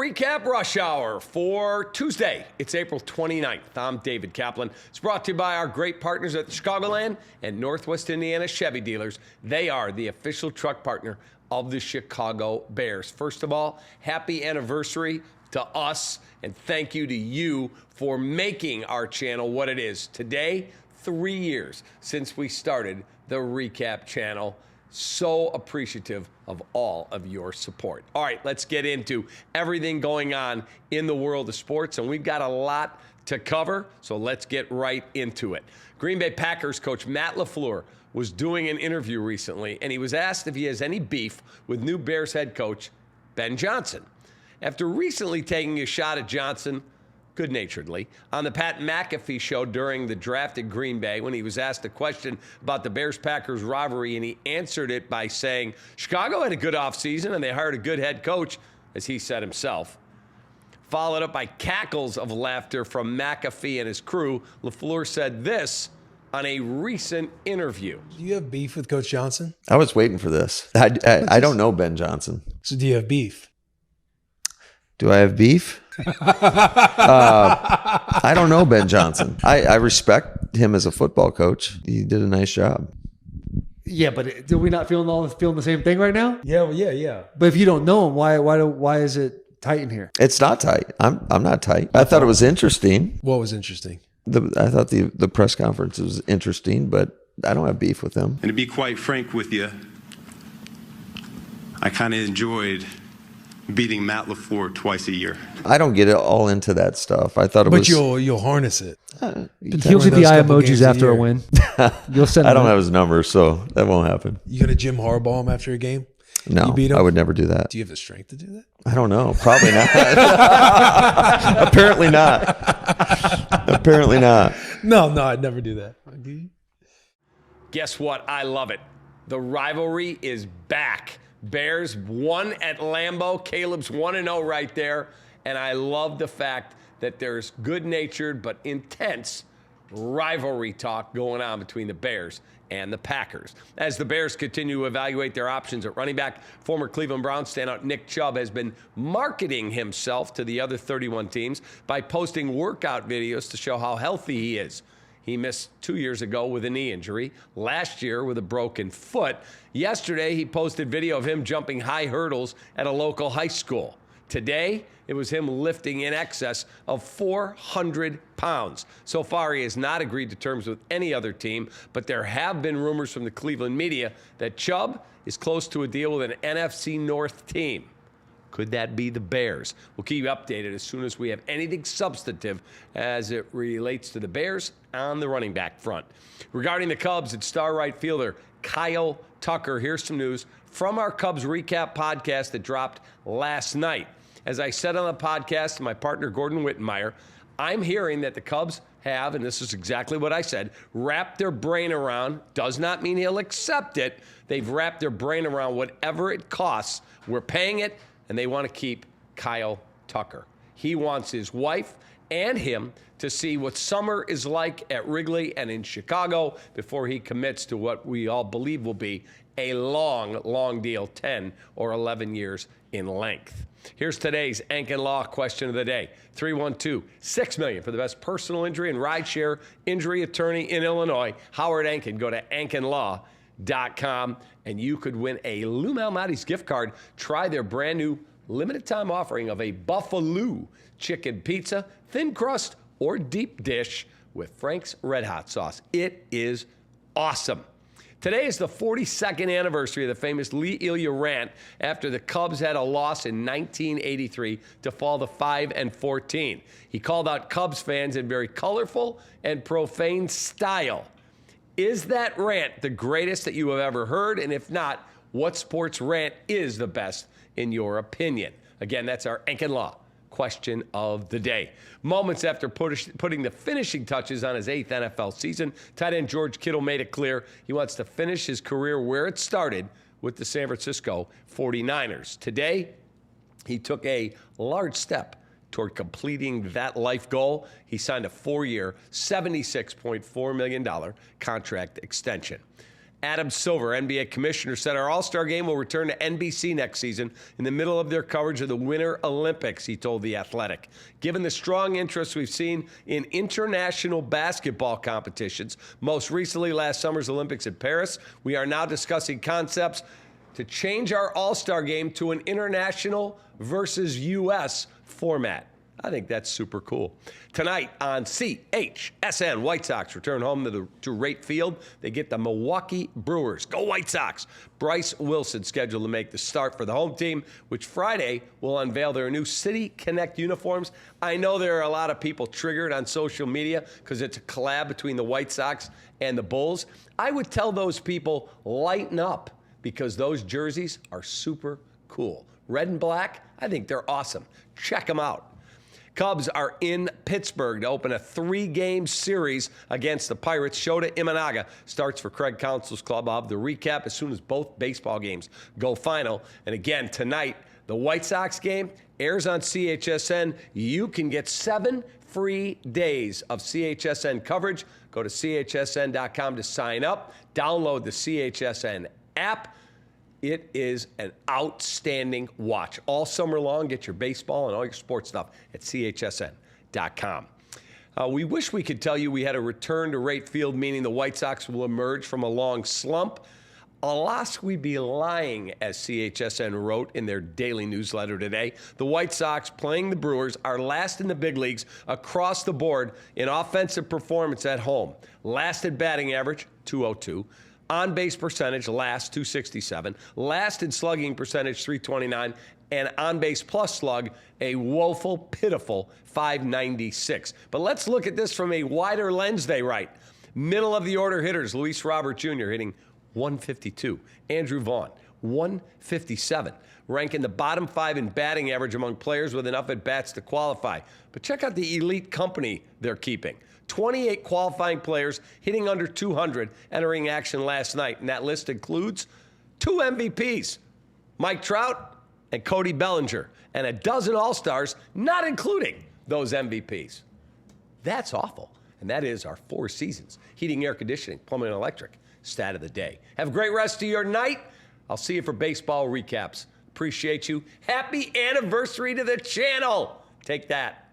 Recap Rush Hour for Tuesday. It's April 29th. I'm David Kaplan. It's brought to you by our great partners at the Chicagoland and Northwest Indiana Chevy dealers. They are the official truck partner of the Chicago Bears. First of all, happy anniversary to us, and thank you to you for making our channel what it is. Today, 3 years since we started the Recap channel. So appreciative of all of your support. All right, let's get into everything going on in the world of sports, and we've got a lot to cover, so let's get right into it. Green Bay Packers coach Matt LaFleur was doing an interview recently, and he was asked if he has any beef with new Bears head coach Ben Johnson. After recently taking a shot at Johnson, good-naturedly, on the Pat McAfee show during the draft at Green Bay when he was asked a question about the Bears-Packers rivalry, and he answered it by saying, Chicago had a good offseason and they hired a good head coach, as he said himself. Followed up by cackles of laughter from McAfee and his crew, LaFleur said this on a recent interview. Do you have beef with Coach Johnson? I was waiting for this. I don't know Ben Johnson. So do you have beef? Do I have beef? I don't know Ben Johnson. I respect him as a football coach. He did a nice job. Yeah, but do we not feeling the same thing right now? Yeah, well, yeah. But if you don't know him, why is it tight in here? It's not tight. I'm not tight. I thought it was interesting. What was interesting? I thought the press conference was interesting, but I don't have beef with him. And to be quite frank with you, I kind of enjoyed beating Matt LaFleur twice a year. I don't get it all into that stuff. I thought it was. But you'll harness it. He'll see the eye emojis after a win. You'll send. I don't have his number, so that won't happen. You gonna Jim Harbaugh him after a game? No, you beat him? I would never do that. Do you have the strength to do that? I don't know. Probably not. Apparently not. Apparently not. No, I'd never do that. Guess what? I love it. The rivalry is back. Bears won at Lambeau. Caleb's 1-0 right there. And I love the fact that there's good-natured but intense rivalry talk going on between the Bears and the Packers. As the Bears continue to evaluate their options at running back, former Cleveland Browns standout Nick Chubb has been marketing himself to the other 31 teams by posting workout videos to show how healthy he is. He missed 2 years ago with a knee injury, last year with a broken foot. Yesterday, he posted video of him jumping high hurdles at a local high school. Today, it was him lifting in excess of 400 pounds. So far, he has not agreed to terms with any other team, but there have been rumors from the Cleveland media that Chubb is close to a deal with an NFC North team. Could that be the Bears? We'll keep you updated as soon as we have anything substantive as it relates to the Bears on the running back front. Regarding the Cubs, it's star right fielder Kyle Tucker. Here's some news from our Cubs REKAP podcast that dropped last night. As I said on the podcast to my partner Gordon Wittenmeyer, I'm hearing that the Cubs have, and this is exactly what I said, wrapped their brain around, does not mean he'll accept it, they've wrapped their brain around whatever it costs. We're paying it, and they want to keep Kyle Tucker. He wants his wife and him to see what summer is like at Wrigley and in Chicago before he commits to what we all believe will be a long deal, 10 or 11 years in length. Here's today's Ankin Law question of the day. 312-6 million for the best personal injury and rideshare injury attorney in Illinois. Howard Ankin. Go to ankinlaw.com and you could win a Lou Malnati's gift card. Try their brand new limited time offering of a Buffalo chicken pizza, thin crust or deep dish with Frank's Red Hot sauce. It is awesome. Today is the 42nd anniversary of the famous Lee Elia rant after the Cubs had a loss in 1983 to fall to 5-14. He called out Cubs fans in very colorful and profane style. Is that rant the greatest that you have ever heard? And if not, what sports rant is the best in your opinion? Again, that's our Ankin Law question of the day. Moments after putting the finishing touches on his 8th NFL season, tight end George Kittle made it clear he wants to finish his career where it started with the San Francisco 49ers. Today, he took a large step toward completing that life goal. He signed a 4-year, $76.4 million contract extension. Adam Silver, NBA commissioner, said our All-Star Game will return to NBC next season in the middle of their coverage of the Winter Olympics, he told The Athletic. Given the strong interest we've seen in international basketball competitions, most recently last summer's Olympics in Paris, we are now discussing concepts to change our All-Star Game to an international versus U.S. format. I think that's super cool. Tonight on CHSN, White Sox return home to Rate Field. They get the Milwaukee Brewers. Go White Sox! Bryce Wilson scheduled to make the start for the home team, which Friday will unveil their new City Connect uniforms. I know there are a lot of people triggered on social media because it's a collab between the White Sox and the Bulls. I would tell those people, lighten up, because those jerseys are super cool. Red and black, I think they're awesome. Check them out. Cubs are in Pittsburgh to open a 3-game series against the Pirates. Shota Imanaga starts for Craig Counsell's club. I'll have the recap as soon as both baseball games go final. And again, tonight, the White Sox game airs on CHSN. You can get 7 free days of CHSN coverage. Go to chsn.com to sign up. Download the CHSN app. It is an outstanding watch. All summer long, get your baseball and all your sports stuff at chsn.com. We wish we could tell you we had a return to Rate Field, meaning the White Sox will emerge from a long slump. Alas, we'd be lying, as CHSN wrote in their daily newsletter today. The White Sox, playing the Brewers, are last in the big leagues across the board in offensive performance at home. Last in batting average, .202. On-base percentage, last, .267. Last in slugging percentage, .329. And on-base plus slug, a woeful, pitiful .596. But let's look at this from a wider lens, they write. Middle-of-the-order hitters, Luis Robert Jr. hitting .152. Andrew Vaughn, .157. Ranking the bottom 5 in batting average among players with enough at-bats to qualify. But check out the elite company they're keeping. 28 qualifying players hitting under .200 entering action last night. And that list includes 2 MVPs, Mike Trout and Cody Bellinger, and a dozen All-Stars, not including those MVPs. That's awful. And that is our 4 seasons. Heating, air conditioning, plumbing, and electric. Stat of the day. Have a great rest of your night. I'll see you for baseball recaps. Appreciate you. Happy anniversary to the channel. Take that.